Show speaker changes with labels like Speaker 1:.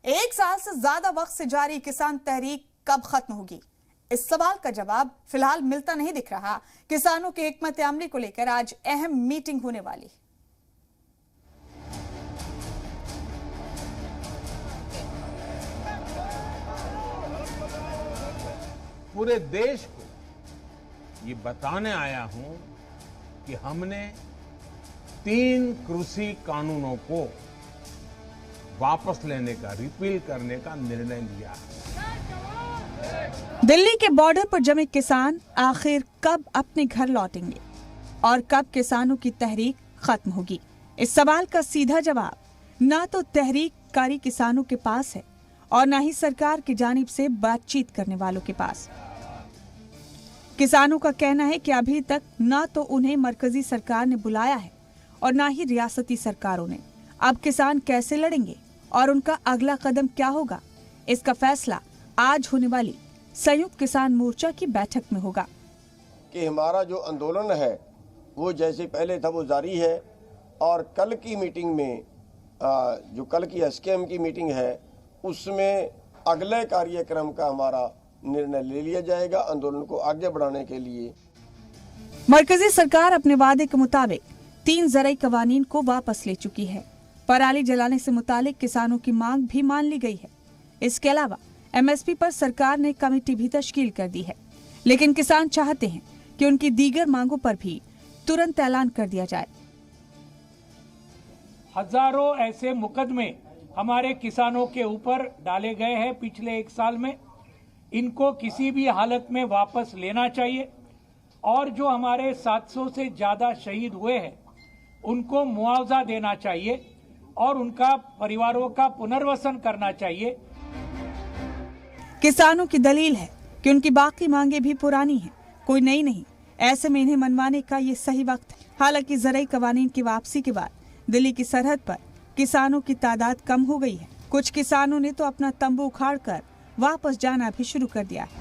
Speaker 1: एक साल से ज्यादा वक्त से जारी किसान तहरीक कब खत्म होगी? इस सवाल का जवाब फिलहाल मिलता नहीं दिख रहा। किसानों के हिकमत अमली को लेकर आज अहम मीटिंग होने वाली।
Speaker 2: पूरे देश को ये बताने आया हूं कि हमने 3 कृषि कानूनों को वापस लेने का, रिपील करने का निर्णय लिया है।
Speaker 1: दिल्ली के बॉर्डर पर जमे किसान आखिर कब अपने घर लौटेंगे और कब किसानों की तहरीक खत्म होगी? इस सवाल का सीधा जवाब ना तो तहरीककारी किसानों के पास है और ना ही सरकार की जानिब से बातचीत करने वालों के पास। किसानों का कहना है कि अभी तक ना तो उन्हें मरकजी सरकार ने बुलाया है और ना ही रियासती सरकारों ने। अब किसान कैसे लड़ेंगे और उनका अगला कदम क्या होगा, इसका फैसला आज होने वाली संयुक्त किसान मोर्चा की बैठक में होगा।
Speaker 3: कि हमारा जो आंदोलन है वो जैसे पहले था वो जारी है और कल की मीटिंग में जो कल की एसकेएम की मीटिंग है उसमें अगले कार्यक्रम का हमारा निर्णय ले लिया जाएगा आंदोलन को आगे बढ़ाने के लिए।
Speaker 1: मरकजी सरकार अपने वादे के मुताबिक 3 ज़राई कवानीन को वापस ले चुकी है। पराली जलाने से मुतालिक किसानों की मांग भी मान ली गई है। इसके अलावा एमएसपी पर सरकार ने कमेटी भी तश्कील कर दी है, लेकिन किसान चाहते हैं कि उनकी दीगर मांगों पर भी तुरंत ऐलान कर दिया जाए।
Speaker 4: हजारों ऐसे मुकदमे हमारे किसानों के ऊपर डाले गए हैं पिछले 1 साल में। इनको किसी भी हालत में वापस लेना चाहिए और जो हमारे 700 से ज्यादा शहीद हुए हैं उनको मुआवजा देना चाहिए और उनका परिवारों का पुनर्वसन करना चाहिए।
Speaker 1: किसानों की दलील है कि उनकी बाकी मांगे भी पुरानी हैं, कोई नई नहीं। ऐसे में इन्हें मनवाने का ये सही वक्त है। हालांकि ज़राई कवानीन की वापसी के बाद दिल्ली की सरहद पर किसानों की तादाद कम हो गई है। कुछ किसानों ने तो अपना तंबू उखाड़कर वापस जाना भी शुरू कर दिया है।